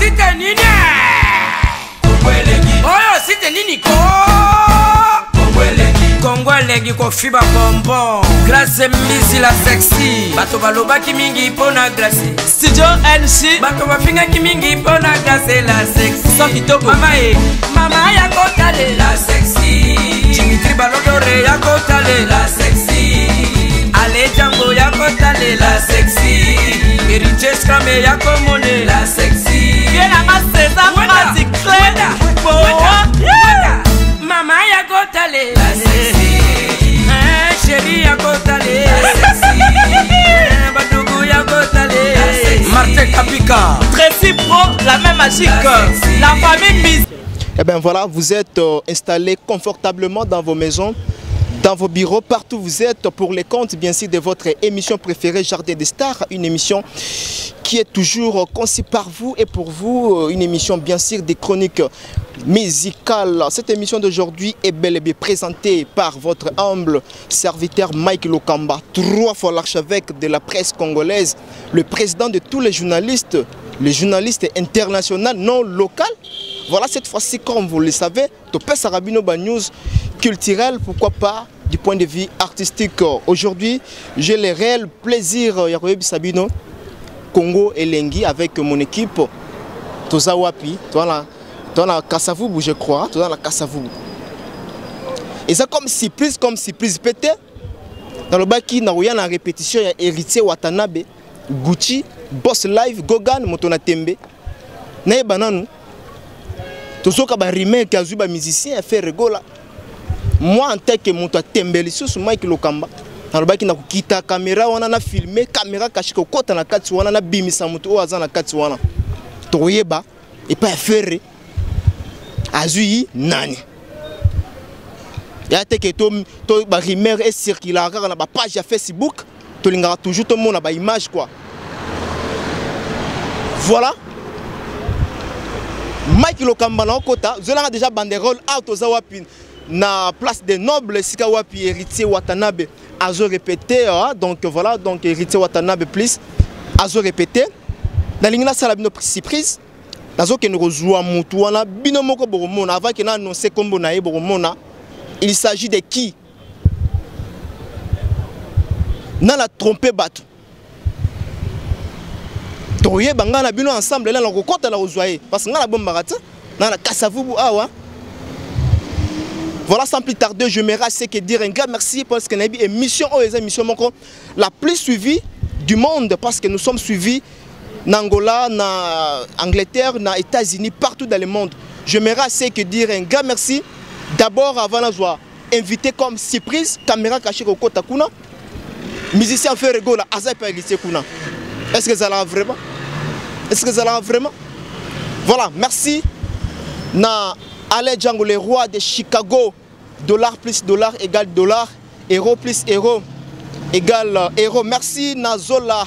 site nini oyo site nini ko Kongolegi ko fiba bonbon Grâce misi la sexy bato balobaki mingi pona grâce Studio NC bato bafingaki mingi pona grâce la sexy Sans kitoko mama ya kotale la sexy Dimitri Balodore ya kotale la sexy Ale Django ya kotale la sexy Héritier Scramé ya komone la sexy Yena ma César Mazik Clé Mama ya kotale la sexy Chérie ya kotale la sexy Badougou ya kotale la sexy Martin Kapika Tracy Pro, la même magique la famille Miss. Eh bien voilà, vous êtes installés confortablement dans vos maisons, dans vos bureaux, partout où vous êtes, pour les comptes bien sûr de votre émission préférée Jardin des Stars, une émission qui est toujours conçue par vous et pour vous, une émission bien sûr des chroniques musicales. Cette émission d'aujourd'hui est bel et bien présentée par votre humble serviteur Mike Lokamba, 3 fois l'archevêque de la presse congolaise, le président de tous les journalistes internationaux non locaux. Voilà, cette fois-ci, comme vous le savez, Topé Sarabino News culturel, pourquoi pas du point de vue artistique. Aujourd'hui, j'ai le réel plaisir, Yakoyebi Sabino, Congo et Lengi, avec mon équipe, Toza Wapi, toi la Kassavubu, je crois, toi la Kassavubu. Et ça comme surprise, pété. Dans le bas qui n'a rien en répétition, il y a Héritier Watanabe, Gucci, Boss Live, Gogan, Motona Tembe. Nae Bananu. Tout ce qui est remake, qui est musicien, fait rigola. Moi, en tant que monta Tembeli, sur Mike Lokamba, dans le bas qui n'a quitté caméra, on a filmé, caméra cachée au côté de la carte, on a bimi sa moto, on a la carte, on a Toyeba, et pas ferré. Azui, nani. Il y a que tout remake est circulé dans la page Facebook, tout le monde toujours tout le monde a une image quoi. Voilà. Mike Lokamba na kota, zola déjà banderole out Zawapin na place des nobles sika wapi Héritier Watanabe azo répété donc voilà donc Héritier Watanabe plus azo répété na lingina sala bino surprise nazo ke nozwa mutu wana bino moko boromona avant que na annoncer kombo na ye boromona il s'agit de qui na la tromper bateau Toye bangana bino ensemble là na kokota la ozoye parce que ngana bombarata na Kassavubu awa. Voilà, sans plus tarder, je me rase que dire un grand merci parce que nabi émission la plus suivie du monde parce que nous sommes suivis en Angola, en Angleterre, en États-Unis, partout dans le monde. Je me rase que dire un grand merci d'abord avant la joie invité comme surprise caméra cachée au côté kuna musicien fait rigola azay pas glissé kuna. Est-ce que ça l'a vraiment? Est-ce que ça l'a vraiment? Voilà, merci. Na Ale Django, le roi de Chicago. Dollar plus dollar égale dollar. Euro plus euro égale euro. Merci Nazola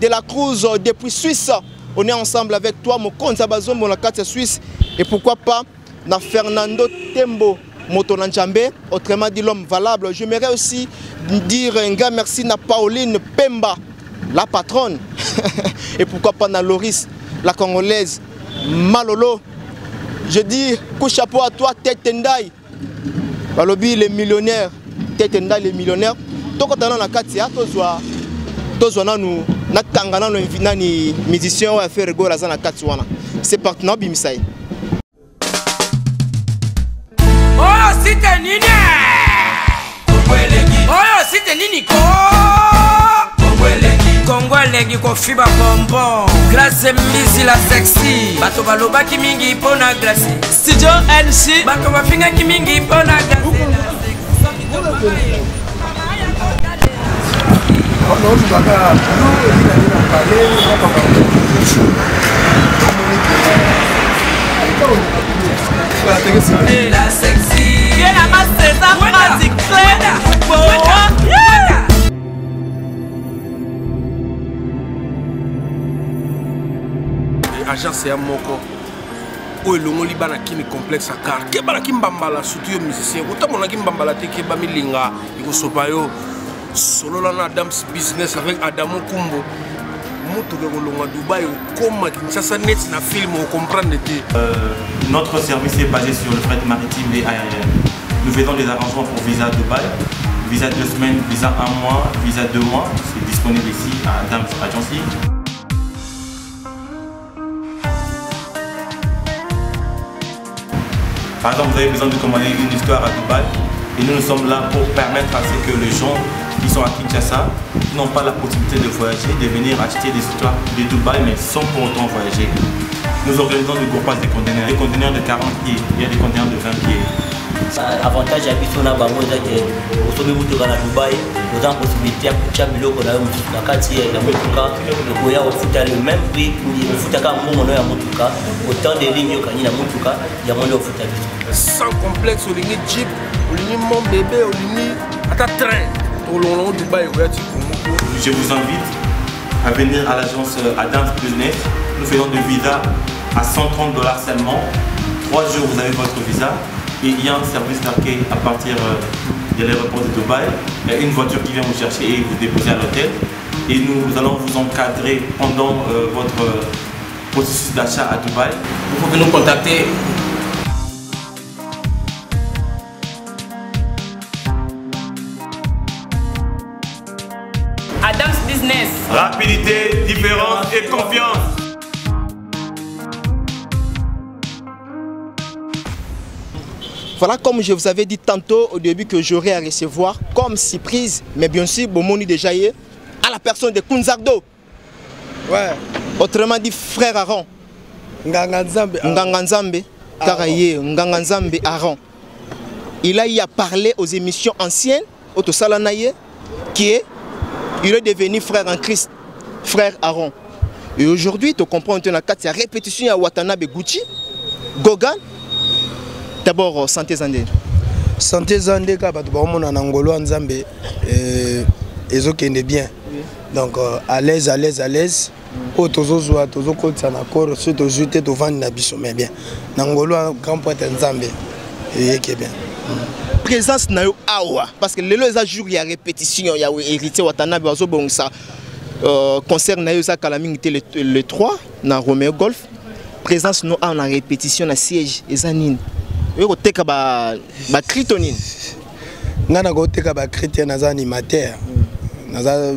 de la Cruz depuis Suisse. On est ensemble avec toi, mon compte Zabazon, mon carte Suisse. Et pourquoi pas na Fernando Tembo, Motona Njambe, autrement dit l'homme valable. J'aimerais aussi dire un grand merci na Pauline Pemba, la patronne. Et pourquoi pas na Loris, la congolaise, Malolo. Je dis, coup chapeau à toi, Tête Tendai. Balobi, les millionnaires. Tête Tendai, les millionnaires. Donc, quand on a la Katia, tous on a nous, Natangana, nous invitons les musiciens à faire rigoler à la Katia. C'est parti, Bimisaï. Oh, c'est un nini. Oh, c'est un nini. Kongolegi ko fiba bonbon Grâce misi la sexy bato balobaki mingi pona grâce Studio NC bato bafingaki mingi pona grâce la sexy Yena ma César Mazik Clé agence ya moko oyo elongoli bana kini complexe à car ke bana kimbambala surtout yo musicien otamona kimbambala te ke bamilinga ikosopa yo solola na Adams business avec Adamo Kumbo moto ke kolonga Dubaï okoma Kinshasa net na film on comprendre te. Notre service est basé sur le fret maritime et aérien. Nous faisons des arrangements pour visa Dubaï, visa 2 semaines, visa 1 mois, visa 2 mois. C'est disponible ici à Dams Agency. Par exemple, vous avez besoin de commander une histoire à Dubaï et nous sommes là pour permettre à ce que les gens qui sont à Kinshasa, qui n'ont pas la possibilité de voyager, de venir acheter des histoires de Dubaï mais sans pour autant voyager. Nous organisons du groupage des conteneurs de 40 pieds, il y a des conteneurs de 20 pieds. Avantage à biso na bango eza ke osomi mutuka na Dubaï oza possibilité ya kutia biloko na yo mutuka kati ya mutuka okoya ofuta le même prix ofutaka mbongo ya mutuka autant de lignes okani na mutuka ya mondo ofuta biso sans complexe olingi jeep olingi mon bébé olingi ata train olongo Dubaï oyati Kongo. Je vous invite à venir à l'agence Adams Business. Nous faisons des visas à $130 seulement. 3 jours vous avez votre visa. Et il y a un service d'accueil à partir de l'aéroport de Dubaï. Il y a une voiture qui vient vous chercher et vous déposer à l'hôtel. Et nous allons vous encadrer pendant votre processus d'achat à Dubaï. Vous pouvez nous contacter. Adams Business. Rapidité, différence et confiance. Voilà, comme je vous avais dit tantôt au début que j'aurais à recevoir comme surprise, mais bien sûr, Bomoni déjà y est, à la personne de Kunzardo. Ouais. Autrement dit, frère Aaron. Nganganzambe. Nganganzambe. Karaye, Nganganzambe Aaron. Il a y à parler aux émissions anciennes, au Tosalanaye, qui est, il est devenu frère en Christ, frère Aaron. Et aujourd'hui, tu comprends, tu as une répétition à Watanabe Gucci, Gogan. D'abord, santé Zandé. Santé Zandé, quand on a Angolo en Zambé, ils ont bien. Donc, à l'aise, à l'aise, à l'aise. Oh, tozo zoa, tozo kote en accord, surtout aux jetés, au vent n'abisso, mais bien. Nangolo, grand poète en Zambé, et qui est bien. Présence na yo awa, parce que les jours il y a répétition, il y a hérité Watanabe, bon ça concerne na yo ça Kalaming le 3 na Romeo Golf. Présence no a répétition na siège ezanine. Yo teka ba critonine. Ngana go teka ba critonine naza animateur. Naza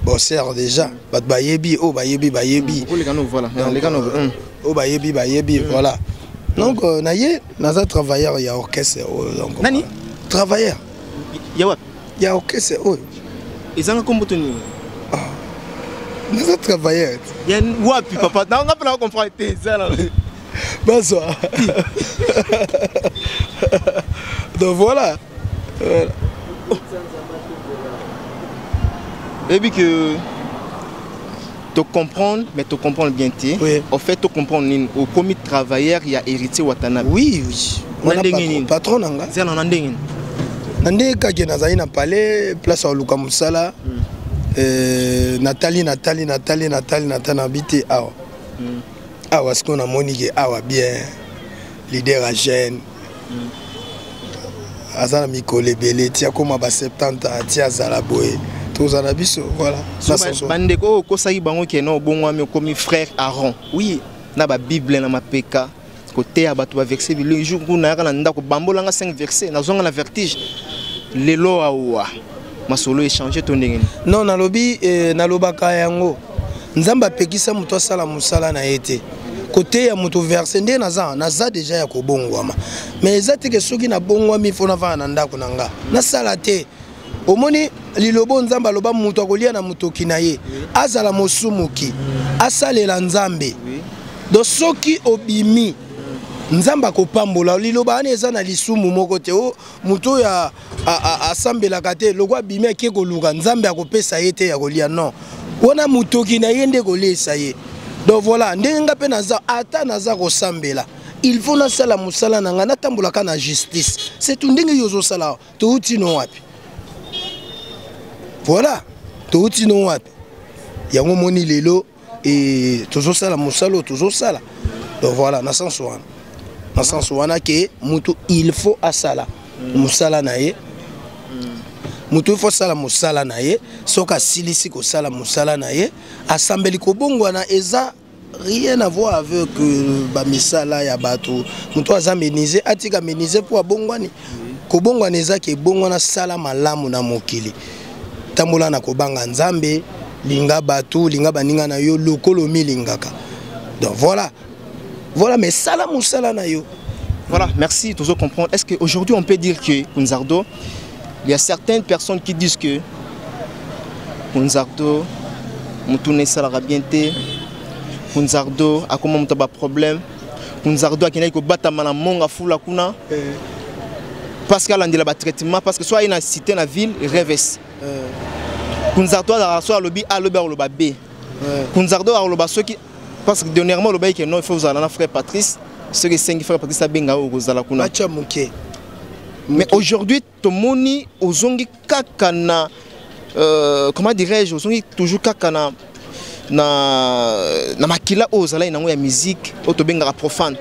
bosseur déjà. Ba bayebi o bayebi. Les canaux voilà. Les canaux. O bayebi voilà. Donc naye naza travailleur ya orchestre donc. Nani? Travailleur. Ya wa. Ya orchestre o. Ezanga kombotoni. Naza travailleur. Ya wapi papa? Na ngapa na comprendre te ça là. Bonsoir. Donc voilà. Et puis que tu comprends, mais tu comprends bien. Oui. En fait, tu comprends au comité travailleur, il y a hérité Watanabe. Oui, oui. On a patron nanga. C'est un andengin. Nande kage nazali na palais place à Luka Musala. Nathalie habité awa. Awa ce qu'on a monique awa bien leader à jeune. Azana mikole belé tia comme ba 70 tia zalaboé. Tous en abisso voilà. Bandeko ko sayi bango ke no bongo ami comme frère Aaron. Oui, na ba Bible na mapeka. Côté à bato ba verset le jour où na kana ndako bambola nga 5 versets na zonga na vertige. Lelo awa. Masolo échanger ton ndenge. Non na lobi na lobaka yango. Nzamba pekisa muto sala musala na été. Côté ya muto verset ndé naza déjà ya ko bongwama. Mais ezati ke soki na bongwami fona va na ndako nanga. Na sala te. Omoni lilobo nzamba loba muto akolia na muto kinaye. Azala mosumuki. Asalela nzambe. Do soki obimi nzamba ko pambola liloba ane eza na lisumu moko te o muto ya asambela kate lokwa bimi ake ko luka nzambe akopesa yete ya kolia non. Wana muto kinaye nde kolesa ye. Donc voilà, ndenga pe naza ata naza ko sambela. Il faut na sala musala nanga na tambola kana justice. C'est tout ndenge yozo sala to utino wapi. Voilà, to utino wapi. Yango moni lelo et toujours sala musalo toujours sala. Donc voilà, na sens wana. Na sens wana ke mutu il faut asala. Musala na ye. mutu il faut sala musala na ye soka silisi ko sala musala na ye asambeli ko bongwana eza rien à voir avec ba misala ya bato mutu aza meniser atika meniser pour bongwani ko bongwana eza ke bongwana sala malamu na mokili tambola na ko banga nzambe linga bato linga baninga na yo lokolo milingaka donc voilà mais sala musala na yo. Voilà, merci, toujours comprendre. Est-ce qu'aujourd'hui on peut dire que Kunzardo, il y a certaines personnes qui disent que Kunzardo, Moutoune Salara Bienté, Kunzardo a comment on a problème, Kunzardo a qui n'a que Batamana Monga Fula Kuna, parce qu'elle a un traitement, parce que soit il y a une cité dans la ville, Reves. Kunzardo a soit lobby A, lobby A, B. Kunzardo a lobby ceux qui, parce que dernièrement le bail que non, il faut vous aller à frère Patrice. Ceux qui sont frères Patrice Benga ou Gozalakuna. Mais aujourd'hui, Tomoni, Ozongi Kakana, comment dirais-je, Ozongi toujours Kakana, na makila Ozala, il y a musique, Otobenga profane,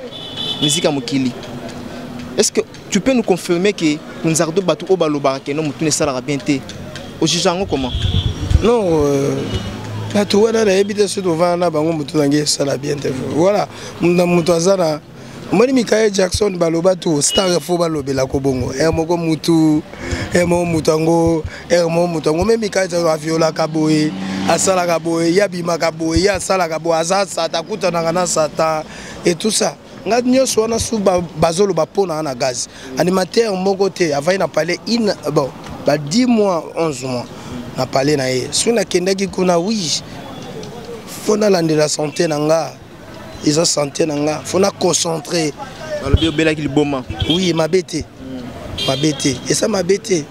musique à Mokili. Est-ce que tu peux nous confirmer que Kunzardo Batou Obaloba, que non, Moutoune Salara Bienté, au Jijango comment? Non, Batou, on a habité sur le vent, Moutoune Salara Bienté. Voilà, Moutouazana. Moi, Michael Jackson, baloba tout, star fo balobe la kobongo. Moko mutu, mutango, mutango. Même Michael Jackson viola kaboe, asala kaboe, yabima kaboe, ya sala kaboe, azasa, takuta nangana sata et tout ça. Ngad nyos wana sou bazolo bapona na gaz. Animateur moko te, avant na parlé bon, 10 mois, 11 mois. Na parlé na ye. Sou na kendaki kuna oui. Fona lande la santé nanga. Ils ont santé nanga, faut na concentrer. Oui, ma bête, ma bête. Et ça m'a bête.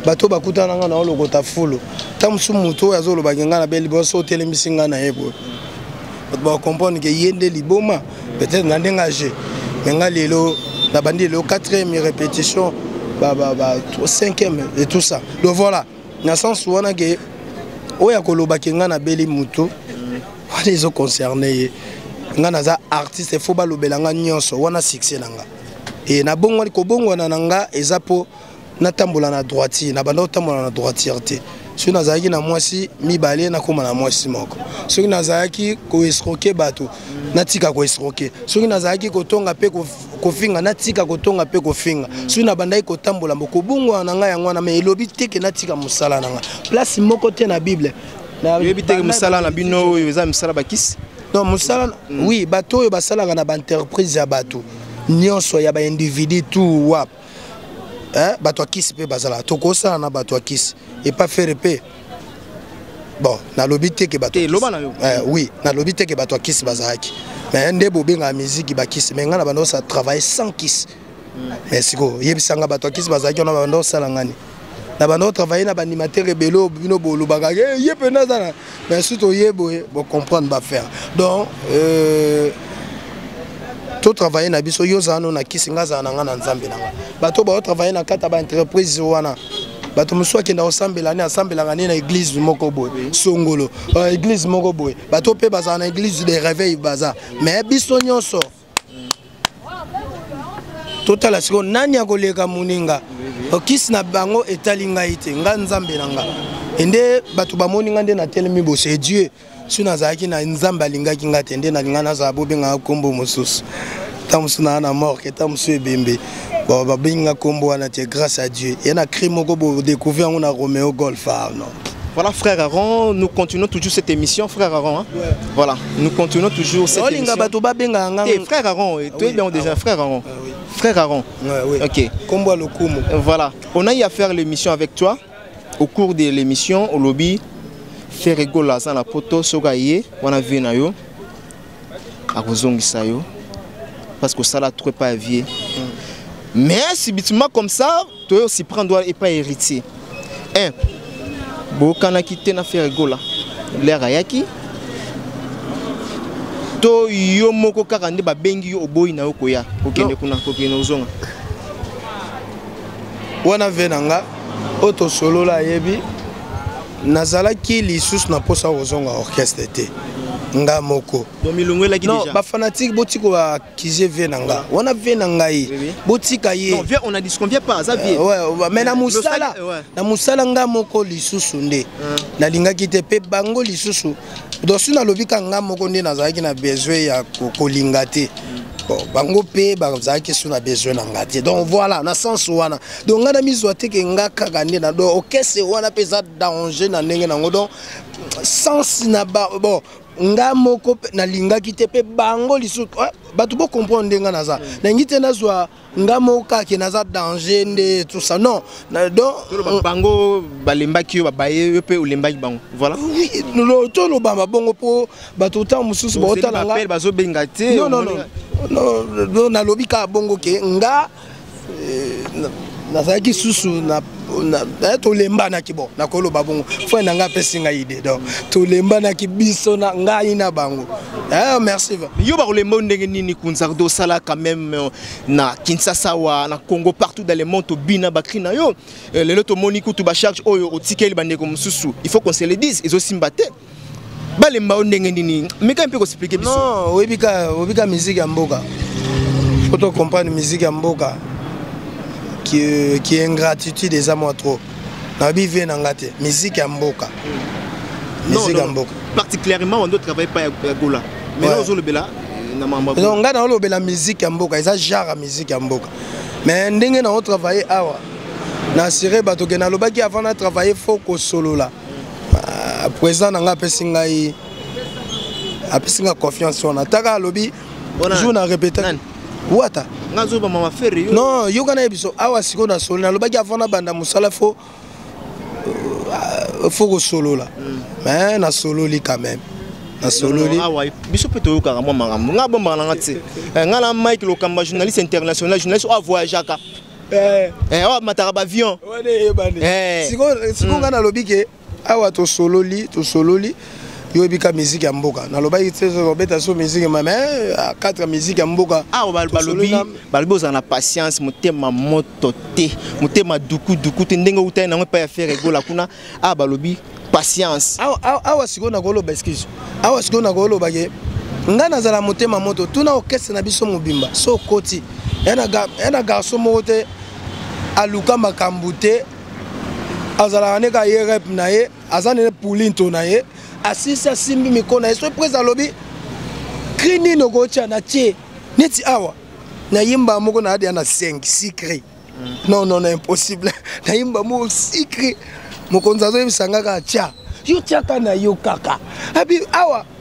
Bateau bakuta nanga na olo kota full. Tam sou moto ya zolo bagenga na beli boso telemisinga na yebo. Ba comprendre que yende liboma peut-être na ndengagé. Menga lelo na bandi le 4e répétition ba 5e et tout ça. Donc voilà, na sens wana que oya koloba kenga na beli moto. Ils ont concerné. Ngana artiste faut balobela nga nyonso wana succès nanga et na bongo ko bongo na nanga ezapo na tambola na droitier na bando tambola na droitier te so nazaki na mwasi mibale na koma na mwasi moko so nazaki ko escroquer bato na tika ko escroquer so nazaki ko tonga pe ko finga na tika ko tonga pe ko finga so na bandai ko tambola moko bongo na nga yango na me elobi teke na tika musala nanga place moko te na bible na elobi teke musala na bino eza musala bakisi. Non, Moussala, oui, bateau et basala na ba entreprise ya bateau. Nyonso ya ba individu tout wap. Hein, bateau kiss pe basala. Toko ça na bateau kiss et pas faire épée. Bon, na lobité que bateau. Oui, na lobité que bateau kiss bazaki. Mais ndebo benga musique ba kiss, mais ngana bando ça travaille sans kiss. Mais siko, yebisanga bateau kiss bazaki na bando sala ngani. Na bando travailler na animateur rebelo bino bolo bagage yepena zana mais surtout yebo bo comprendre ba faire donc tout travailler na biso yozano na kisinga zana ngana nzambe nanga bato ba travailler na kata ba entreprise wana bato muswa kenda osambela ni asambela ngani na église moko boy songolo église moko boy bato pe baza na église de réveil baza mais biso nyonso total asiko nani akoleka muninga okisi na bango etalinga ite nga nzambe nanga ende bato bamoni nga nde na telemi bo c'est Dieu si nazaki na nzambe alingaki nga te nde na linga na za bobenga kombo mosusu tamusu na mort ke tamusu ebembe ba babenga kombo wana te grâce à Dieu et na crime moko bo découvrir on a Roméo Golf non. Voilà, frère Aaron, nous continuons toujours cette émission, frère Aaron. Hein? Ouais. Voilà, nous continuons toujours cette émission. Frère Aaron, tu es bien déjà, frère Aaron. Oui. Frère Aaron. Oui. Ok. Voilà, on a eu à faire l'émission avec toi. Au cours de l'émission, au lobby, faire rigoler dans la poto, sogaye, on a vu nayo, à Rozongisayo, parce que ça l'a trop pas vieux. Mais si bêtement comme ça, tu dois aussi prendre et pas héritier. Un. Bokana kite na faire gola l'air ayaki to yo moko kaka nde ba bengi yo oboyi na okoya okende kuna kokene ozonga wana venanga auto solo la yebi nazala ki lisus na posa ozonga orchestre te nga moko donc milongo la non déjà ba fanatique botiko ba kize venanga wana venanga yi botika yi non on a dit qu'on vient pas ça vient ouais mais na musala nga moko lisusu nde na linga kite pe bango lisusu dosu na lobika nga moko nde nazaki na besoin ya kolinga te bon bango pe bazaki suna besoin na ngati donc voilà na sens wana donc nga na mizo te ke nga kaka nde na do okese wana pesa danger na ndenge nango donc sens na ba bon nga moko na linga kite pe bango lisusu batu bo comprendre ndenga naza na ngite nazwa nga moka ke naza danger nde tout ça non donc bango balembaki yo babaye yo pe olembaki bango voilà oui to lo bamba bongo po batu ta mususu ba otala nga bazo benga te non na lobika bongo ke nga nazaki susu na tolemba na kibo na koloba bongo fo na nga pesinga ide donc tolemba na kibiso na ngai na bango merci yo ba kolemba ndenge nini kunzardo sala quand même na Kinshasa wa na Congo partout dans le monde to bina bakrina yo le loto moniku to ba charge oyo otikeli bandeko mususu il faut qu'on se le dise ils aussi mbaté balemba ndenge nini mais quand même peut expliquer biso non obika musique ya mboka faut to comprendre musique ya mboka qui est ingratitude des amours trop. Na bivé nangate musique ya mboka. Musique ya mboka. Particulièrement on doit travailler pas à Gola. Mais là on le bela na mamba. Donc nga na lo bela musique ya mboka, ça genre musique ya mboka. Mais ndenge na on travailler awa. Na siré bato ke na lobaki avant na travailler faut ko solo là. À présent nga pesinga yi apesinga confiance on ataka lobi. Jour na répéter. Wata ngazo ba mama ferry yo non yo kana biso awa siko na solo na lobaki avana banda musala faut ko solo là mais na solo li quand même na solo li awa biso peto yo kaka mama ngambo nga bomba na ngati ngala Mike Lokamba journaliste international journaliste a voyagaka awa mataka ba avion siko ngana lobiki awa to solo li yo bika musique ya mboka na loba ite so beta so musique mais à 4 musique ya mboka balobi za na patience motema moto te motema duku te ndenge utai na pa ya faire gola kuna balobi patience awa siko na koloba excuse awa siko na koloba ke ngana zala motema moto tuna okese na biso mobimba so koti yana garçon mote aluka makambu te azala ne ka ye rep na ye azane poulinto na ye asisa simbi mikona eso preza lobi krini no gocha na tie neti awa na yimba moko na adia na 5 secret non impossible na yimba mo secret mokonza zo bisanga ka cha yo chaka na yo kaka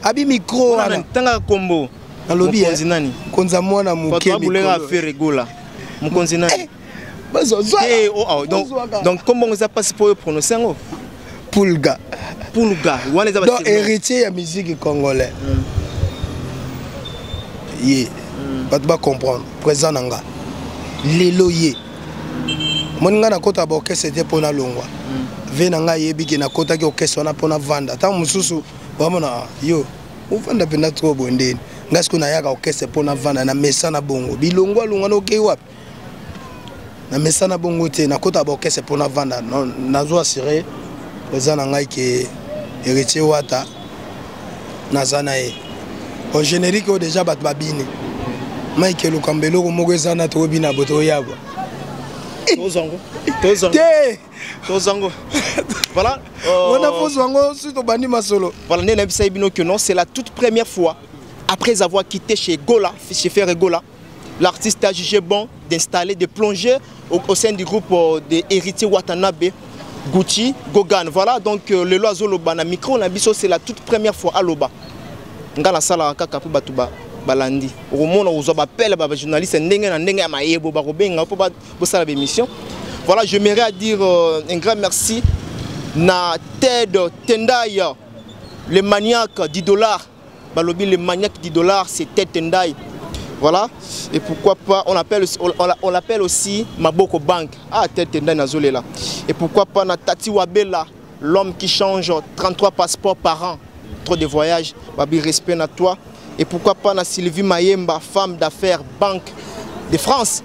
abi micro wana tanga kombo na lobi mokonzi nani konza mwana muke mikolo affaire gola mokonzi nani donc comment on a passé pour prononcer ngo Pulga. Donc héritier de musique congolais. Yé. Pas de comprendre. Présent nanga. Lelo yé. Mon nga na kota ba orchestre c'était pour na longwa. Venanga yebi ki na kota ki orchestre na pona vanda. Ta mususu wamona yo. Ufanda pena trop bondeni. Ngasko na yaka orchestre pona vanda na mesa na bongo. Bilongwa lunga no ke wapi. Na mesa na bongo te na kota ba orchestre pona vanda. Na zo assurer présent nanga ki héritier wata nazana e au générique déjà bat babine Mike Lokambelo ko moko ezana to bina boto yabo tozango voilà on a fozango surtout bandi masolo voilà né na bisa ibino que non c'est la toute première fois après avoir quitté chez Gola chez Ferre Gola l'artiste a jugé bon d'installer de plonger au sein du groupe des héritiers Watanabe Gucci, Gogan, voilà donc le loiseau loba na micro na biso c'est la toute première fois à loba. Ngala sala kaka pu batuba balandi. Au moment où on appelle ba journaliste ndenge na ndenge ya mayebo ba robenga po ba sala émission. Voilà, j'aimerais à dire un grand merci na Ted Tendai, le maniaque $10. Balobi le maniaque $10 c'est Ted Tendai. Voilà, et pourquoi pas, on l'appelle aussi Maboko Bank. Ah, tête là. Et pourquoi pas Natati Wabela, l'homme qui change 33 passeports par an. Trop de voyages, babi respect à toi. Et pourquoi pas na Sylvie Mayemba, femme d'affaires, Banque de France.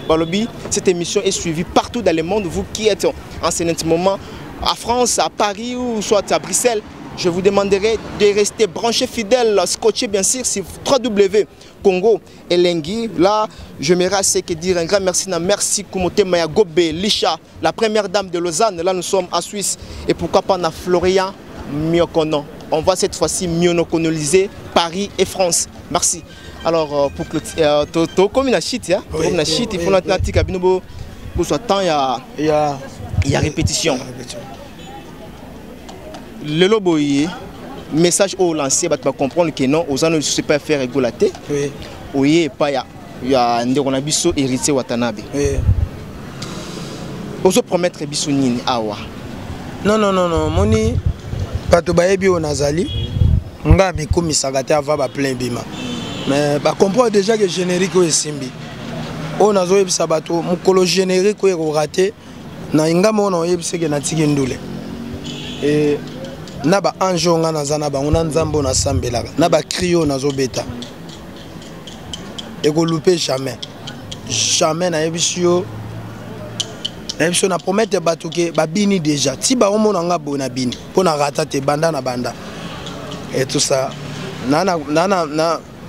Balobi, cette émission est suivie partout dans le monde. Vous qui êtes en ce moment à France, à Paris ou soit à Bruxelles, je vous demanderai de rester branchés, fidèles, scotchés bien sûr sur www Congo Elengi. Là, je m'aimerais assez que dire un grand merci. Merci Kumote Maya Gobe Lisha, la première dame de Lausanne. Là, nous sommes en Suisse. Et pourquoi pas na Florian Miokono. On va cette fois-ci mieux coloniser Paris et France. Merci. Alors, pour que tu comme une chute, il faut il y a répétition. Le loboye, message au lancé, tu vas comprendre que non, aux gens ne se pas faire régulater. Oui, pas il y a un déronabiso héritier Watanabe. Oso promettre biso nini awa. Non, moni bato bayebi o nazali. Nga mi komisaka te ava ba plein bima. Mais ba comprendre déjà que générique o esimbi. O nazo yebisa bato mukolo générique o raté na inga mona yebise ke na tiki ndule. Et na ba anjo nga nazana ba ona nzambo na sambelaka. Na ba crio nazo beta. Et ko louper jamais. Jamais na yebisio. Na yebisio na promettre bato ke ba bini déjà. Ti ba omona nga bona bini. Pona rata te banda na banda. Et tout ça.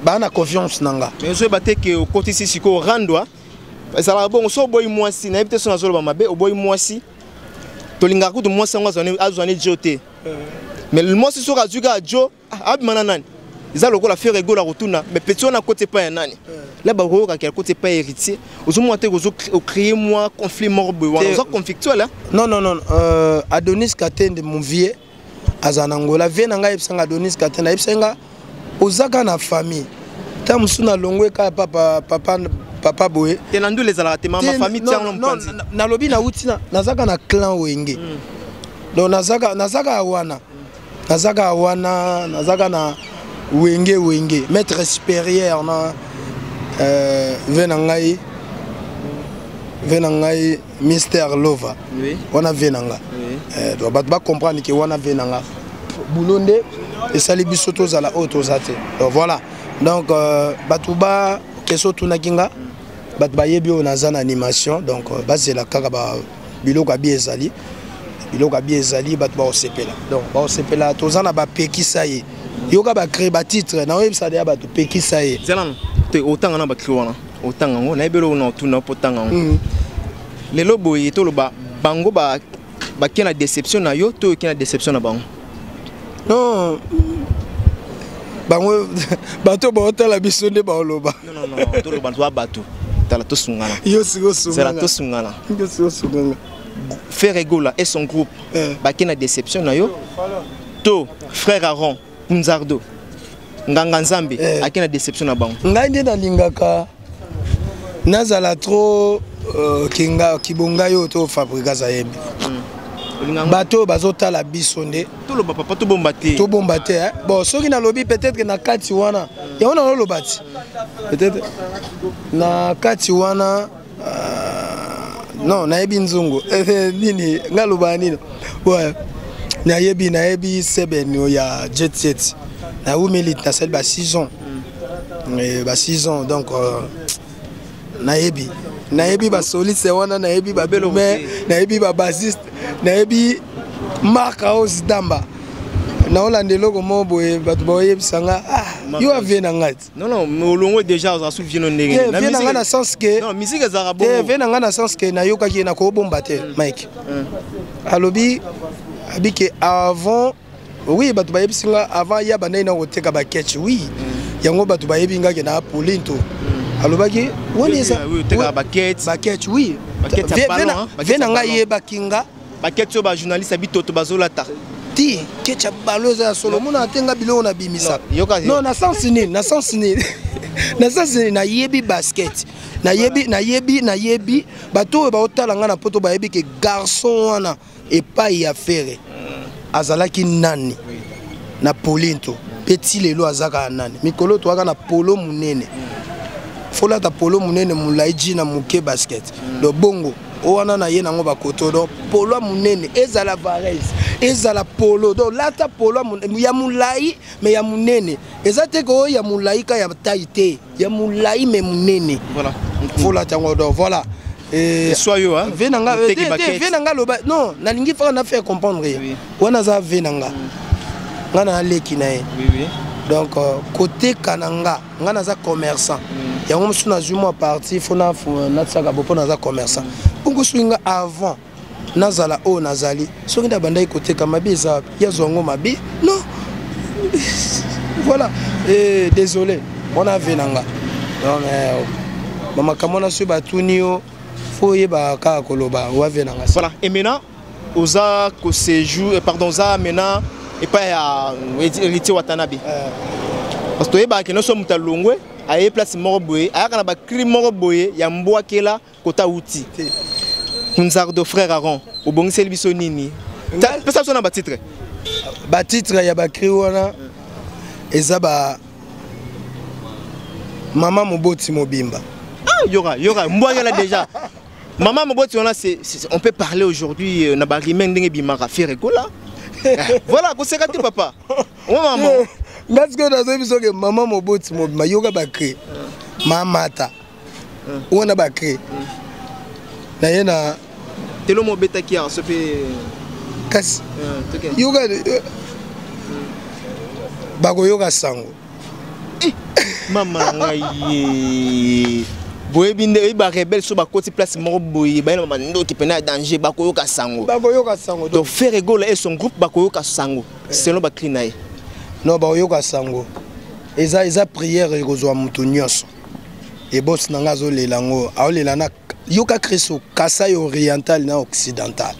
Bana confiance nanga. Mais je batte que au côté ici ko randwa. Ça la bon so boy mwasi na ebite so na zolo mabe o boy mwasi. Tolinga ko to mwasi ngwa azwane jote. Mais le mwasi so kazuka jo abi mananani. Ils ont la faire rigoler la retourna mais petit on a côté pas nani. Là ba ko ka côté pas héritier. Ozo monter ozo créer moi conflit morbe wana. Ozo conflictuel là. Non Adonis Katende mon vieux azanangola vie nanga yebsanga Adonis Katende yebsanga ozaka na famille ta musuna longwe ka papa boye tenandu les ala te ma famille tiang lompanzi na lobi na utina nazaka na clan wenge donc nazaka wana na wenge maître supérieur na venangai Mr Lova wana venanga donc ba comprendre que wana venanga boulonde et sali bisoto za la haute ozate donc voilà donc batuba keso tunakinga batba yebi on azan animation donc base la kaka ba biloko bi ezali batba osepela donc ba osepela tozana ba pekisa ye yoka ba créer ba titre na website ya batu pekisa ye zelan te otanga na ba créer wana otanga ngo na ebelo na tuna potanga ngo lelo boye to lo ba bango ba kena déception na yo to kena déception na bango. Non, bateau bateau la bisonde baoloba. Non, tout le bateau bateau. T'as la tout sungana. C'est la tout sungana. Frère Egola et son groupe. Bakena déception na yo. To frère Aaron Nzardo. Nganga Nzambe akena déception na bango. Ngande na lingaka. Nazala trop kinga kibonga yo to fabrika za yembi. Bateau bazota la bisonde tout le papa tout bombaté bon soki na lobby peut-être na kati wana ya wana lo bati peut-être na kati wana non na yebi nzungu nini ngaloba nini ouais na yebi seben ya jet set na umelit na celle ba 6 ans ba 6 ans donc na yebi ba soliste wana na yebi ba belo mais na yebi ba bassiste na yebi marka os damba na olandelo ko moboye batu boye bisanga yo avena ngati non molongo déjà on a vient ndenge na musique na sens que non musique za bon vena ngana sens que na yoka ki na ko bomba te Mike alobi abike avant oui batu baye bisinga avant ya bana ina oteka ba catch oui yango batu baye binga ke na Paulinto alobaki woni ça oui oteka ba catch oui vena ngaye bakinga baketso ba journaliste abitoto bazolata ti kecha baloza ya solo mona atenga biloko na bimisa non na sens ni na sens na yebi basket na yebi bato ba otala nga na poto ba yebi ke garçon wana epai ya fere azalaki nani na Paulinto petit lelo azaka nani mikolo to aka na polo munene fola ta polo munene mulaiji na muke basket do bongo owana na ye nango bakoto do polo munene ezala varese ezala polo do lata polo ya mulai me ya munene ezate ko ya mulai ka ya taille ya mulai me munene voilà fola tango do voilà et soyo hein venanga loba non na lingi fa na faire comprendre wana za venanga nga na leki na ye. Oui. Donc côté kananga nga naza commerçant. Yango musu na zuma parti fona natsaka bopo naza commerçant. Bungu swinga avant nazala o nazali. Soki nda bandai côté kamabi za ya zongo mabi. Non. Voilà. Et désolé. On a venanga. Donc mama kamona su batunio foye ba ka koloba wa venanga. Voilà. Et maintenant oza ko séjour pardon za maintenant et pas à héritier Watanabe. Parce que bah que nous sommes à Longwe, à une place moroboye, à un crime moroboye, il y a un bois qui est là, kota outil. Nous avons deux frères Aaron, au bon service nini. Peut-être ça sonne un titre. Ba titre il y a ba kriwana, et ça ba maman moboti mobimba. Ah, y aura, moi il y en a déjà. Maman moboti on a, on peut parler aujourd'hui, na ba rimeng dingue bimara faire écola. Voilà, vous savez papa. Oh maman. Parce que nous avons maman moboti mobima yoga bakri. Mamata. On a bakri. Na yena telo mobeta qui a ce pe kas. Yoga bago yoga sango. Maman ngai. Boye binde ba rebelle so ba côté place moko boye ba na ndo qui pena danger ba koyoka sango. Ba koyoka sango. Donc faire rigolo et son groupe ba koyoka sango. Selon ba klinaye. Non ba koyoka sango. Eza prière ekozwa mutu nyonso. Et boss nanga zo lelango, a lela na yoka Kristo Kasai oriental na occidental.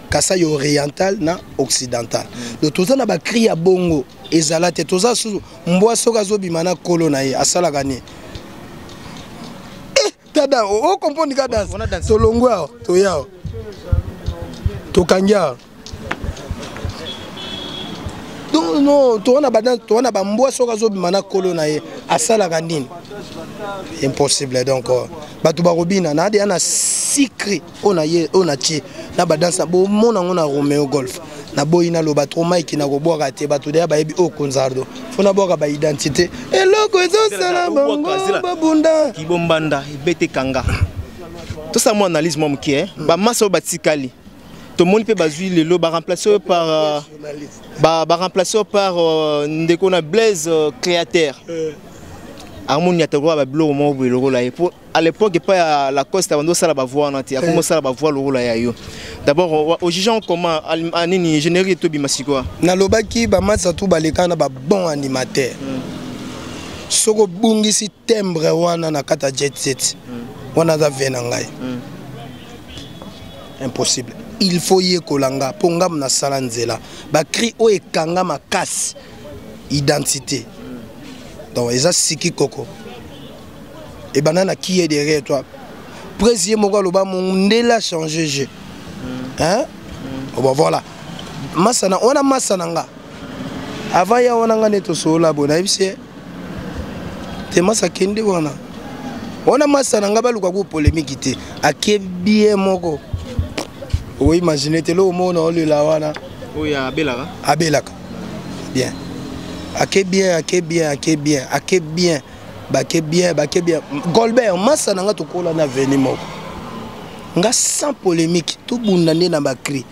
Kasai oriental na occidental. Donc tout ça na ba cri ya bongo ezala te toza su mbwa soka zo bimana kolo na ye asala gani. Tada o comprendre ka danse. To longwa to yao. To kanja. Donc non, to wana ba mbwa soka zo bimana kolo na ye asala gani. Impossible donc batu ba robina na de ana secret ona ti na ba danse bo mona ngona Romeo Golf. Na boyina lo batro Mike na koboka te bato de ba yebi o konzardo fona boka ba identité eloko ezo sala bango babunda kibombanda ibete kanga tout ça mon analyse mon qui ba maso batikali to moni pe bazui lelo ba remplacer par ba remplacer par ndeko na Blaise créateur harmonie atagwa ba blo mo bo loro la pour à l'époque pas la Costa bando sala ba voix nanti a comment sala ba voix loro la yo d'abord au jugeant comment anini générer to bimasiko na lobaki ba matsa tout baleka na ba bon animateur soko bungisi timbre wana na kata jet set wana za vena ngai impossible il faut y kolanga ponga na sala nzela ba cri o ekanga makasi identité. Donc, ils ont siki koko. Et banana qui est derrière toi. Président Mogaloba, mon ndela changé jeu. Hein? Bon voilà. Masana, on a masananga. Avant ya on a neto sola bona ibse. Te masa kende wana. On a masananga baluka ko polémique té. Ake bien moko. Oui, imaginez te lo mo na le la wana. Oui, abelaka. Abelaka. Bien. Ake bien. Golbert, massa nanga to kola na veni moko. Nga sans polémique, tout bundane na ba cri.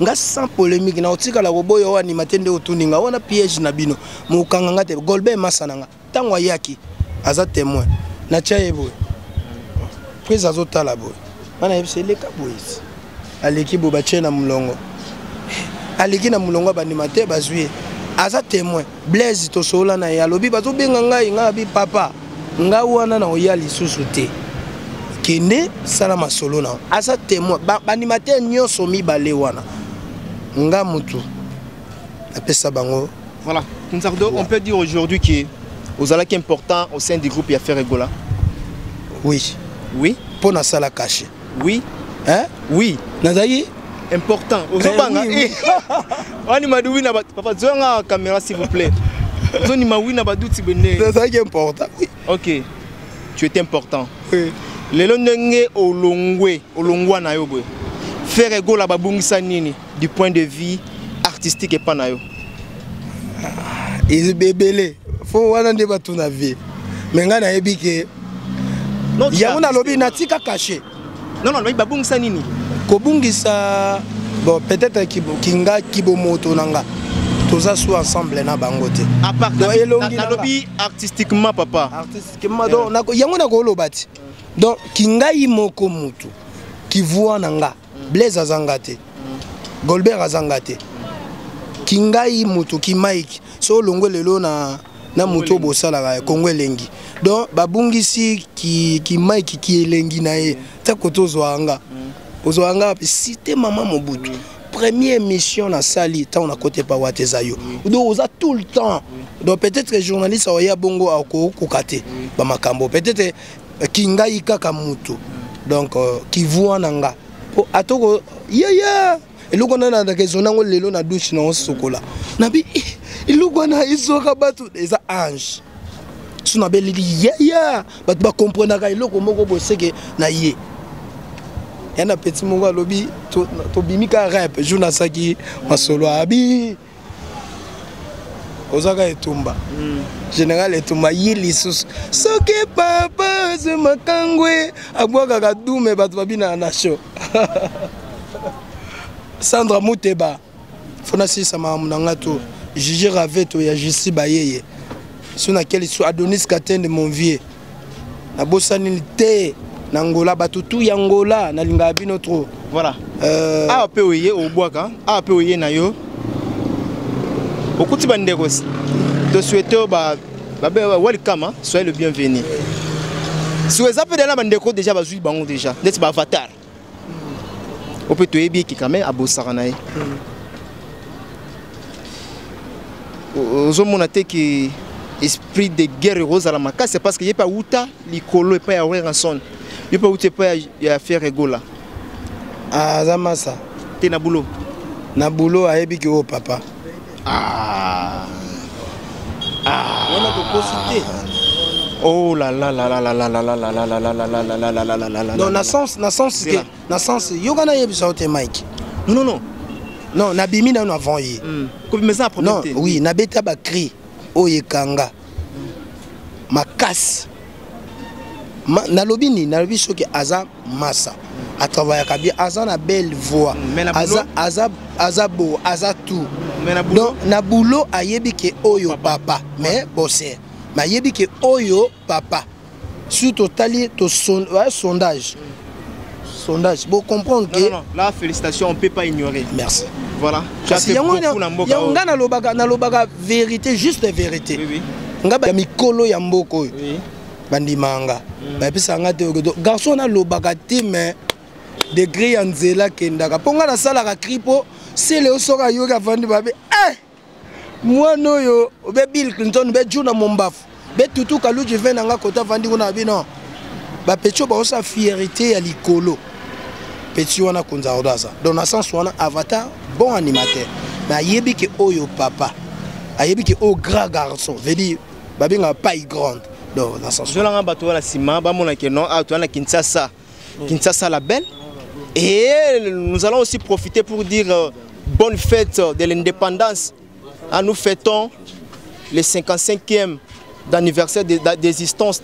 Nga sans polémique na otika la roboyo wa ni matende otuninga wana piège na bino. Mukanga ngate Golbert massa nanga. Tango yaki aza témoin. Na chaye boy. Prise azotala boy. Mana yebse leka boy. Aleki bo ba chena mulongo. Aleki na mulongo ba ni mate bazui. Aza témoin Blaise to sola na ya lobi bazo benga ngai ngabi papa nga wana na oya lisusu te kende sala masolo na aza témoin ba animateur nyonso mibale wana nga mutu apesa bango. Voilà, Konzardo, on peut dire aujourd'hui que aux alaki important au sein du groupe ya faire Egola. Oui pour na sala caché. Oui nazaki important. Papa, la caméra s'il vous plaît. C'est ça qui est important. Ok. Tu es important. Oui. Le londenge au longwa na yo boy. Faire ego la babungisa nini du point de vue artistique et pas na yo. Il bébélé. Faut wana nde batu na vie. Mais nga na yebi ke ya una lobi na tika caché. Non, babungisa nini? Kobungisa bon peut-être kinga kibomoto nanga toza sous ensemble na bangote à part na lobby artistiquement papa artistiquement donc yango na ko lobati donc kingai moko mutu qui voit nanga Blaise azangate Golbert azangate kingai mutu ki Mike so longo lelo na mutu bosala Kongo elengi donc babungisi ki Mike ki elengi na ye ta kotozo anga ozwanga cité maman Mobutu première émission na sali tant on a côté pa watezayo donc oza tout le temps donc peut-être que journaliste oya bongo ako kokate ba makambo peut-être kingai kaka mutu donc qui voit nanga atoko ya eloko na na kezona ngo lelo na douche na sokola nabi eloko na isoka batu eza ange suna belili ya batu ba comprendre ka eloko moko boseke na ye yana petit moko lobi to bimika rap jouna saki masolo abi ozaka etumba général etumba yili sus soke papa ze makangwe abwaka kadume batu babina na show Sandra Muteba fona sisa mamunanga to Gigi Raveto ya Jisi Bayeye suna keli su Adonis Katende mon vieux na bosani te na Angola batutu ya Angola na linga bino trop voilà a pe oye obwaka a pe oye na yo okuti bandekos te souhaiter ba welcome soyez le bienvenu si vous avez déjà bandeko déjà bazui bango déjà d'être ba avatar on peut te ebi ki quand même abosara na ye ozomona te ki esprit de guerre rose à la maca c'est parce que y a pas uta likolo et pas ya ranson y pas uta pas ya faire egola ah zamasa te na boulot ayebi ki o papa on a posité oh là là là là là là là là là là là là là là là là là là là non na sens yoga na yebisa ote Mike non na bimi na avant yi comme mais ça non oui na beta ba cri oyekanga makasi na lobini na lobi soki aza massa à travailler kabia aza na belle voix aza beau aza tout donc na boulot ayebi ke oyo papa mais bosser ma yebi ke oyo papa surtout tali to sondage bon comprendre que non là félicitations on peut pas ignorer merci voilà yanga na lobaka vérité juste vérité oui ngaba mikolo ya mboko bandimanga ba pisa nga te garçon na lobaka te mais degré ya nzela kendaka ponga na sala ka kripo c'est le soka yoga vandi babe moi noyo be Bill Clinton be Juna Mombafu be tutu kalu je vais nanga kota vandi kuna bino ba pecho ba osa fierté ya likolo petit wana kunza odaza dans la sens wana avatar bon animateur mais ayebi ke oyo papa ayebi ke o grand garçon veut dire babinga paille grande dans la sens je langa bato wala sima ba mona ke non a to na Kinshasa la belle et nous allons aussi profiter pour dire bonne fête de l'indépendance. Nous fêtons le 55e d'anniversaire d'existence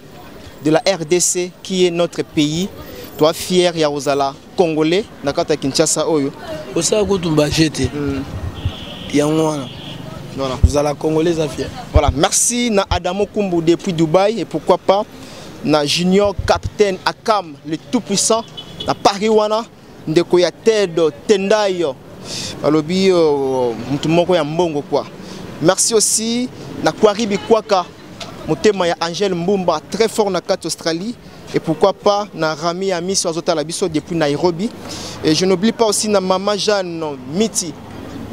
de la RDC qui est notre pays. Toi fier ya ozala congolais nakata Kinshasa oyo. Osa kutumba jete. Yangwana. Voilà. Vous allez congolais à fier. Voilà, merci na Adamo Kumbu depuis Dubaï et pourquoi pas na Junior Captain Akam le tout puissant na Paris wana ndeko ya Ted Tendayo. Alobi mutu moko ya mbongo quoi. Merci aussi na Kwaribi Kwaka motema ya Angel Mbumba très fort na carte Australie et pourquoi pas na Rami Ami sur Azota Labiso depuis Nairobi et je n'oublie pas aussi na maman Jeanne Miti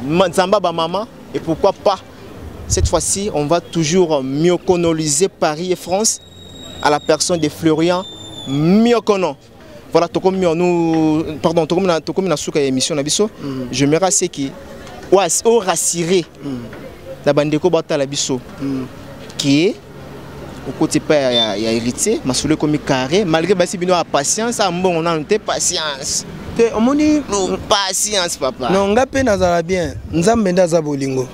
Nzamba ba maman et pourquoi pas cette fois-ci on va toujours mieux coloniser Paris et France à la personne de Florian Miokono. Voilà, nous pardon, tokomi na suka émission na biso. Je me rassure qui au rassurer la bandeko bata la biso qui est au côté pas ya héritier, masule comme carré malgré basi bino a patience, a bon on a une patience. Te omoni patience papa. Non ngape nazala bien. Nzambe ndaza bolingo.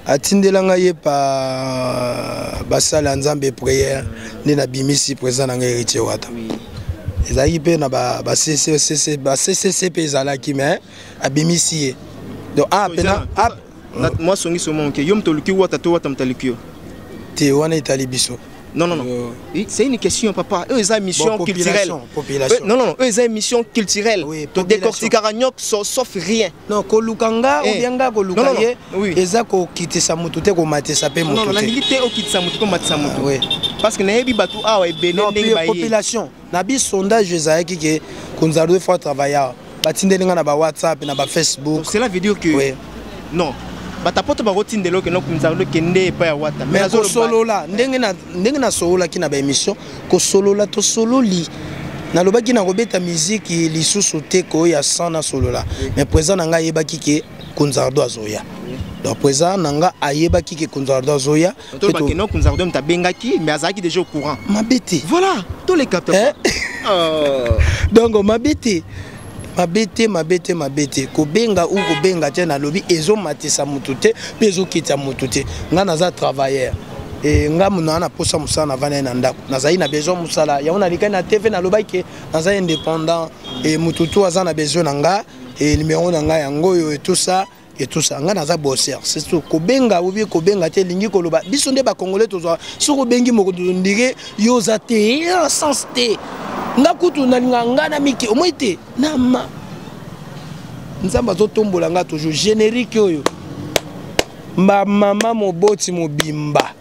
Atindelanga ye pa basala nzambe prière ni na bimisi présent na héritier wata. ezalaki mpe na baccp ezalaki mais abimisi ye donc pena moi songi somo ke yo mtoluki wata to wata mtaliki yo te wana etali biso. Non, non, non. C'est une question, papa. Eux, ils ont une mission culturelle. Population. Non, non, non. Eux, ils ont une mission culturelle. Oui, to décortiquer Caragnoc sauf rien. Non, Kolukanga ou bien Kolukaye. Oui. Ezako quitter sa moto te ko mater sa pe moto. Non, non, la milité au quitter sa moto ko mater sa moto. Oui. Parce que naebi batu awa ebene ndenge population. Na bi sondage ezaki ke konzaro faut travailler. Batindelinga na ba WhatsApp na ba Facebook. Cela veut dire que oui. Non. Batapoto barotindelo ke no kunzardo kende pa ya wata mais ko solola ndenge na solola ki na ba émission ko solola to sololi na lobaki na kobeta musique lisusu te ko ya sana solola mais présent nga yebaki ke kunzardo azoya donc présent nga ayebaki ke kunzardo azoya to ba ke no kunzardo mtabengaki mais azaki déjà au courant mabete voilà tous les capteurs donc mabete kobenga ou kobenga te na lobi ezo matisa mutute pezo kita mutute nga naza travailleur et nga muna na posa musala na vana na ndako nazai na besoin musala ya ona likana TV na loba ke naza indépendant et mututu aza na besoin na nga et numéro na nga yango yo et tout ça nga naza bosseur c'est tout kobenga ou bien kobenga te lingi koloba biso nde ba congolais tozwa so kobengi moko ndire yo za te sens te nga kutu na nga na miki omoite na ma nzamba zo tombola nga toujours générique oyo mama moboti mobimba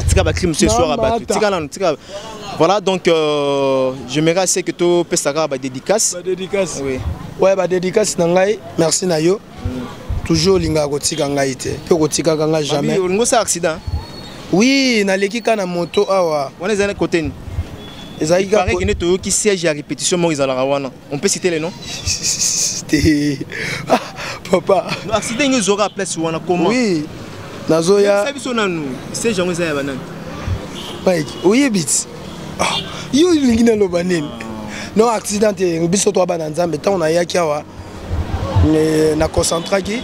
tika ba crime ce soir à battu tika voilà donc j'aimerais assez que tu pesaka ba dédicace oui ouais ba dédicace na ngai merci na yo toujours linga ko tika ngai te pe ko tika nga jamais ngo sa accident. Oui, na leki kana moto awa. On est à côté. Il paraît qu'il y a qui siège à répétition on peut citer les noms. Papa. Accident nous aura place wana comment? Oui. Nazoya. C'est Jean Zaya banan. Mike, oui bit. Ah, yo lingina lo banen. Non accident biso to bana nzambe ta on a yaki awa. Na concentra ki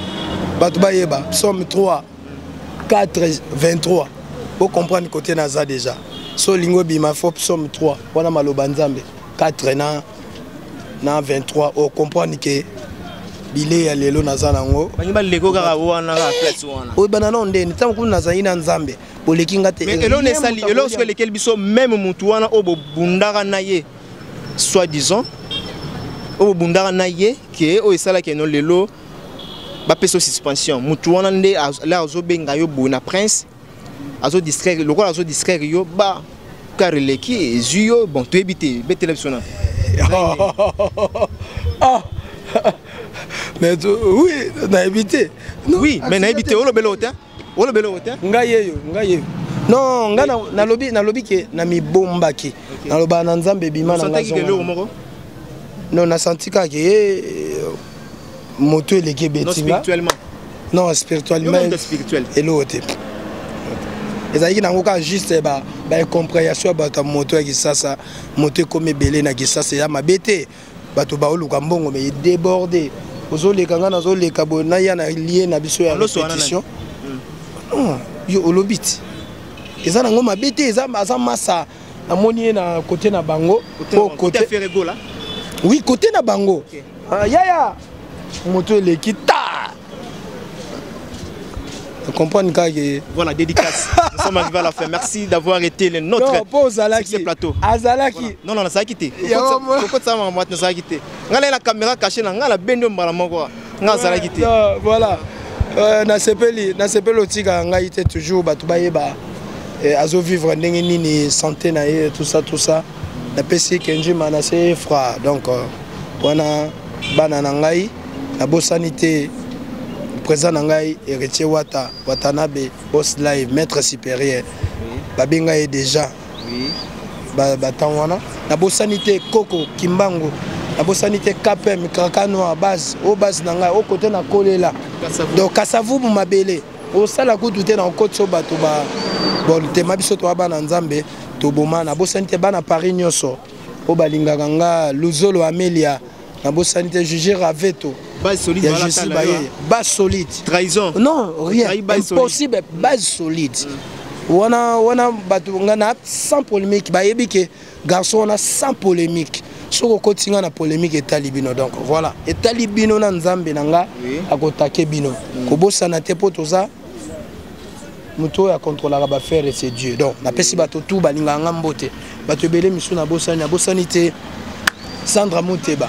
batu ba yeba somme 3 4 23. Vous comprenez côté naza déjà. So lingo bima faut somme 3. Wana maloba nzambe 4 na 23. Vous comprenez que bilé ya lelo naza nango. Banyiba lego kaka wana ka place wana. O bana non ndeni tant que naza ina nzambe. Bolekinga te. Mais elo ne sali elo so lequel biso même mutu wana obo bundaka na ye. Soit disant obo bundaka na ye ke o esala ke no lelo ba peso suspension. Mutu wana nde la zo benga yo bona prince. Azo distraire le roi azo distraire yo ba car leki zuyo bon tu éviter be télévision mais oui na éviter oui mais na éviter o belo hôtel ngaye non nga na lobi ke na mi bombaki na loba na nzambe bima na ngazo non na sentika ke moto eleki betinga non spirituellement et l'autre ezalaki nango ka juste ba compréhension bato moto ya kisasa moto comme belé na kisasa ya mabete bato ba oluka mbongo mais débordé ozoleka nga nazoleka bona ya na lié na biso ya répétition yo olobiti eza nango mabete eza masa amoni na côté na bango côté Ferregola oui côté na bango yaya moto eleki ta. Comprendre que voilà dédicace. Nous sommes arrivés à la fin. Merci d'avoir été le nôtre. Non, pause Alaki. Plateau. Azalaki. Non non, ça a quitté. Pourquoi ça m'a moi ça a quitté. Ngala la caméra cachée là, ngala bendo mbala moko. Ngala ça a quitté. Voilà. Na sepeli otika ngaite toujours batu bayeba azo vivre ndenge nini santé na ye tout ça. Na pesi kenji manase fra donc wana bana na ngai na bo sanité présent nangai héritier Watanabe boss live maître supérieur babenga est déjà batangwana na bosanité Koko Kimbango na bosanité KPM Krakano à base au base nangai au côté na kolela donc kasavu mabele au sala kutu na côté bato ba bon te mabiso to bana nzambe to boma na bosanité bana Paris nyoso o balinga nga Luzolo Amelia na bosanité juger Raveto. Base solide, base solide. Trahison. Non, rien. Impossible, base solide. wana bato ngana sans polémique ba yebi ke garçon on a sans polémique soko kotinga na polémique etali bino donc voilà etali bino na nzambe nanga akotake bino kobosana te po toza muto ya contrôler ba faire et c'est Dieu donc na pesi bato tout balinga ngambote bato ebele misu na bosani te Sandra Muteba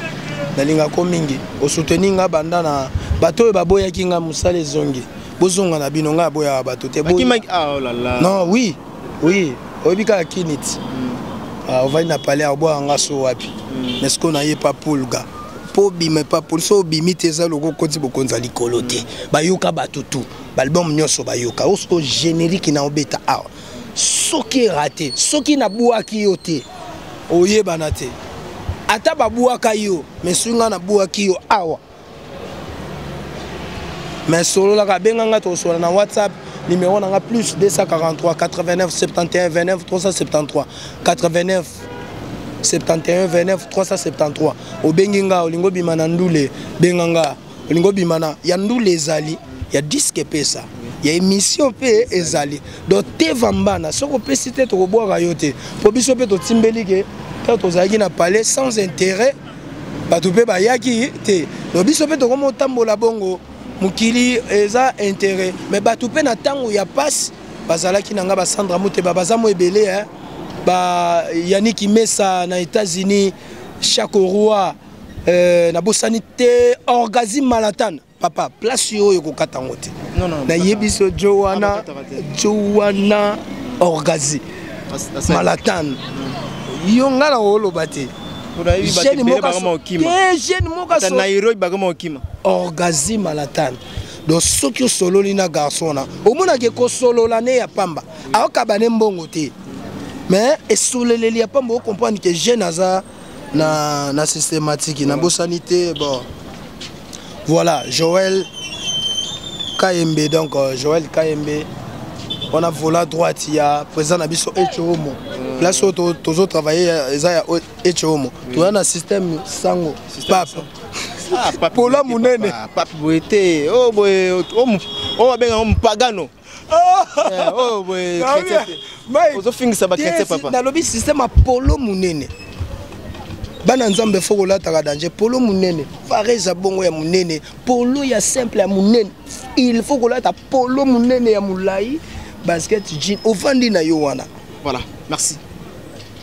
nalinga ko mingi o soutenir nga banda na bato baboya kinga musale zongi bozonga na bino nga boya bato te bo oh là là non oui obika kinit on va na parler à boire nga so wapi mais ce qu'on a yé pas pour le gars po bime pas pour so bimite za logo koti bokonza likolo te bayoka bato tout album nyoso bayoka osko générique na obeta a soki raté soki na buaki yo te oyebana te ata babuaka yo mais sunga na buaki yo awa mais solo la benga to solo na WhatsApp numéro na plus 243 89 71 29 373 89 71 29 373 obenginga olingo bimana ndule benganga olingo bimana ya ndule ezali ya disque pesa ya émission pe ezali do te vambana soko pesi te to boka yote po biso pe to timbeli ke ka to zaki na parler sans intérêt bato pe ba yaki te do biso pe to komo tambola bongo mukili eza intérêt mais bato pe na tango ya passe bazalaki nanga ba Sandra Muteba bazamo ebele hein ba Yannick Mesa na États-Unis Chakorua na bosanité orgasme Malatan papa place yo yokokata ngote non na yebiso Joanna orgasme Malatan yo ngala holo bate jeune moka Nairobi bagamo okima orgasme Malatan do soki solo lina garçon na omona ke ko solo la ne ya pamba akabane mbongo te mais esoleleli ya pamba o comprendre que jeune aza na systématique na bosanité bon voilà Joël Kayembe donc Joël Kayembe on a volé à droite il y a président Nabiso Echomo là sur tous travailler ça Echomo tu as un système sango papa Pola munene papa boete oh boy oh benga pagano oh boy ozo fingisa ba kete papa na lobby système Apollo munene bana nzambe foko la taka danger polo munene fareza bongo ya munene polo ya simple ya munene il faut que la ta polo munene ya mulai basket jean ofandi na yo wana voilà merci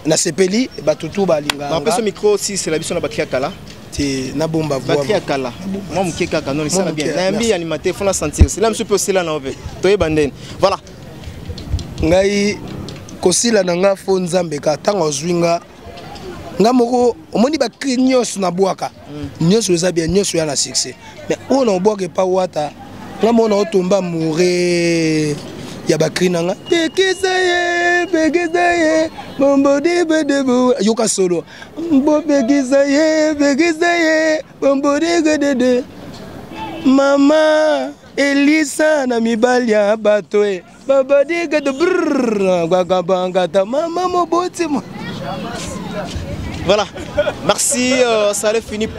na sepeli batutu balinga ba peso micro si c'est la biso na batria kala te na bomba voix batria kala moi mukeka kanoni ça bien na mbi animateur faut la sentir c'est là monsieur peut cela na ove to yebandeni voilà ngai kosila na nga fo nzambe ka tanga zwinga nga moko omoni ba cri nyos na bwaka nyos eza bien nyos ya na succès mais on a bwaka pa wata nga mona otomba moure ya ba cri nanga bekizaye bombodi bedebo yoka solo mbo bekizaye bombodi gedede mama Elisa na mibali ya bato e babadi gede brrr gwagabanga ta mama moboti mo. Voilà, merci, ça allait finir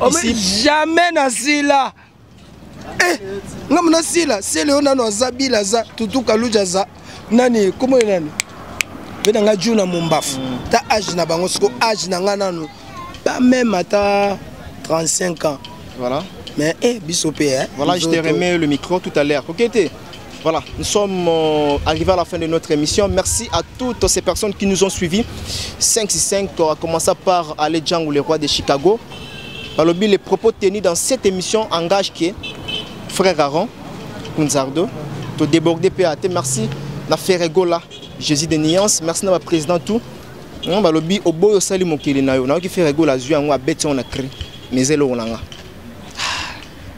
ici. Jamais Nasila. Ngam Nasila, c'est le onano zabila za tutu kaluja za nani comment nani. Venanga juna mombafu. Ta âge na bango sko âge na nganano pas même à 35 ans. Voilà. Mais bisopé hein. Voilà, je t'ai remis le micro tout à l'heure. OK. Voilà, nous sommes arrivés à la fin de notre émission. Merci à toutes ces personnes qui nous ont suivis. 565, on a commencé par Ale Django, le roi de Chicago. Les propos tenus dans cette émission engagent que frère Aaron, Kunzardo, to débordé PAT. Merci na Ferregola, Jésus de Nuance. Merci na président tout. On va lobby au boy au salut mon kilinayo. Na qui Ferregola zui en bête on a créé. Mais elle on a.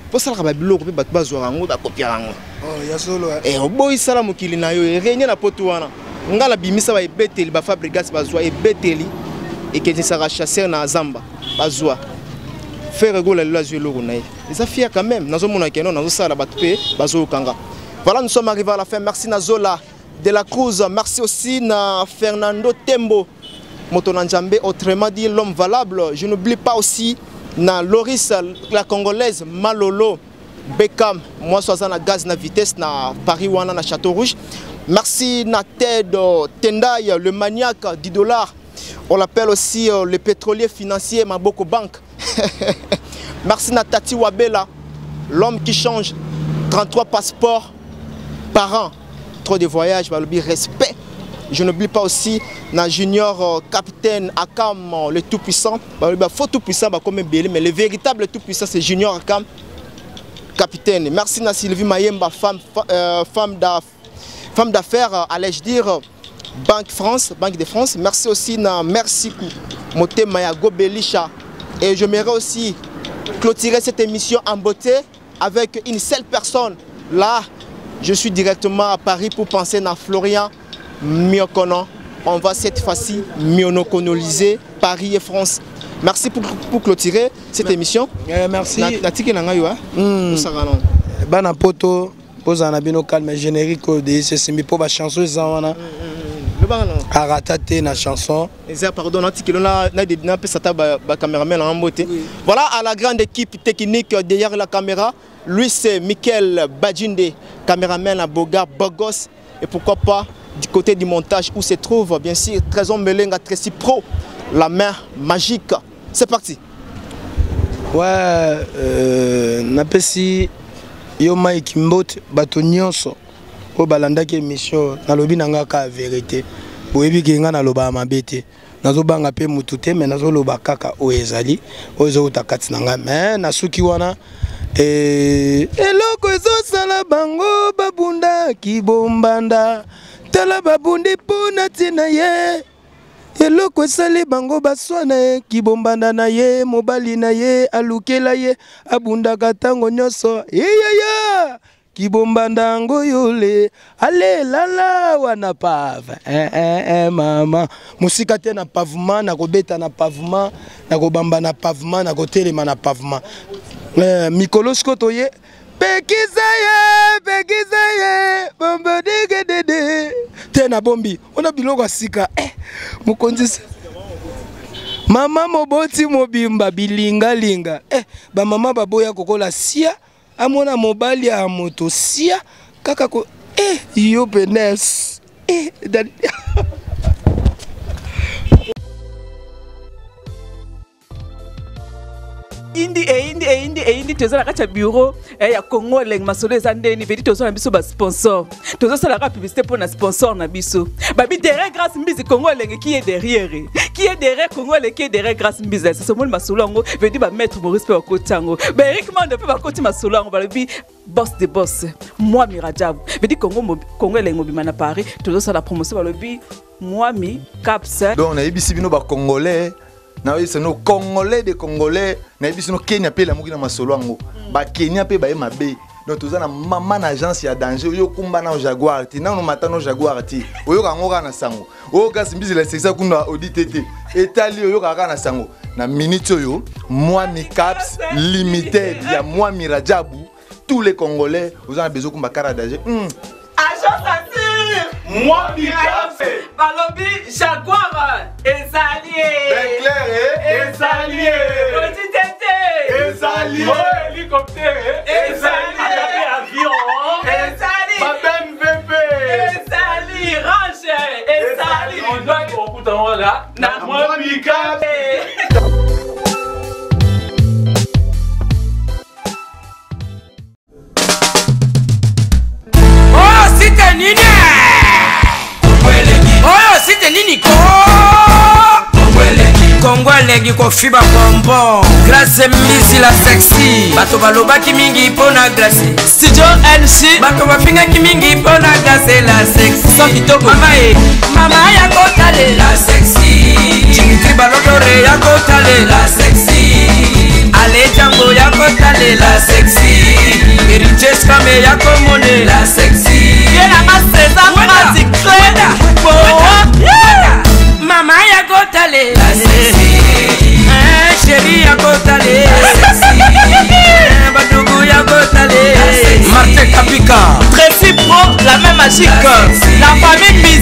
Pour ça la babilo ko ba bazwa ngo ba kopia ngo. Oh ya solo boy sala mokili na yo réunion na poto wana ngala bimisa ba ebeteli ba fabrigas bazwa ebeteli et que ça chasser na zamba bazwa faire rigoler la zui loko na et ça fier quand même nazo mona keno nazo sala ba pe bazo kanga. Voilà, nous sommes arrivés à la fin. Merci na Zola de la Cruz, merci aussi na Fernando Tembo Motonanjambe, autrement dit l'homme valable. Je n'oublie pas aussi na Loris la congolaise Malolo Beckham, moi, je suis à gaz na vitesse na Paris ou na Château Rouge. Merci Nated Tendai, le maniaque du dollar. On l'appelle aussi le pétrolier financier Maboko Bank. Merci Natati Wabela, l'homme qui change 33 passeports par an. Trop de voyages, respect. Je n'oublie pas aussi na junior capitaine Akam, le tout-puissant. Il faut tout-puissant, mais le véritable tout-puissant, c'est junior Akam, capitaine. Merci na Sylvie Mayemba, femme d'affaires, allais-je dire, Banque de France. Merci aussi na Mercikou, Moté Mayago Belisha. Et j'aimerais aussi clôturer cette émission en beauté avec une seule personne. Là, je suis directement à Paris pour penser à Florian Miokono. On va cette fois-ci mionokonoliser Paris et France. Merci pour clôturer cette émission. Merci. Bana poto, posa na bino calme générique de ce simi pour la chanson zawana. Aratate na chanson. Pardon, voilà à la grande équipe technique derrière la caméra. Lui c'est Michael Badjinde, caméraman à Boga Bogos. Et pourquoi pas du côté du montage où se trouve bien sûr Trésor Melenga Tracy Pro, la main magique. C'est parti. Ouais, napesi yo Mike Mbot bato nyonso o balanda ke émission na lobi nanga ka vérité. Boyebi ke nga na loba mabete. Nazo banga pe mutu te mais nazo loba kaka o ezali o ezo utakati nanga mais na suki wana eloko ezo sala bango babunda kibombanda tala babundi pona tina ye eloko esali bango baswana ye kibombanda na ye mobali na ye alukela ye abundaka tango nyonso yeyaya kibombanda ngo yole ale lala wana pave mama musika te na pavement na kobeta na pavement na kobamba na pavement na kotelema na pavement mikolo skoto ye pekizaye bombo dede te na bombi ona biloko sika mukonzi mama moboti mobimba bilinga ba mama baboya kokola sia amona mobali ya moto sia kaka ko yo penes indi tozala kati ya bureau ya Congo leng masolo ezandeni vedi tozala biso ba sponsor tozosala ka publicité pour na sponsor na biso babi derrière grâce mbizi Congo leng qui est derrière Congo leng qui est derrière grâce mbizi c'est ce monde masolo ngo vedi ba maître Maurice pe okotango ba Eric Mande pe ba koti masolo ngo babi boss de boss moi Mirajab vedi Congo leng mobima na Paris tozosala promotion babi moi mi caps donc na yebisi bino ba congolais na oui c'est nos congolais des congolais na yebisi no Kenya pe la mukina masolo ngo ba Kenya pe ba e mabe donc toza na mama na agence ya danger yo kumba na Jaguar ti na no matano Jaguar ti oyo ka ngoka na sango oyo ka simbizi la sexa kuna auditete etali oyo ka na sango na minute oyo moi mi caps limited ya moi Mirajabu tous les congolais vous avez besoin kumba kara danger agence moi Mirajabu balobi Jaguar ezalié ezalié auditete ezalié hélicoptère ezalié avion ezalié babem bébé ezalié range ezalié on doit kokuta là na moi Mika oh c'était nini oh c'était nini Kongolegi ko fiba bonbon grâce misi la sexy bato balobaki mingi pona grâce studio LC bato bafingaki mingi pona grâce la sexy so kitoko mama ya kotale la sexy Dimitri Balodore ya kotale la sexy Ale Django ya kotale la sexy Eriches Kame ya komone la sexy yena maseza magic clean mama ya kotale la sexy chérie ya kotale la sexy badougou ya kotale Martin Kapika Tracy Pro la même magique la famille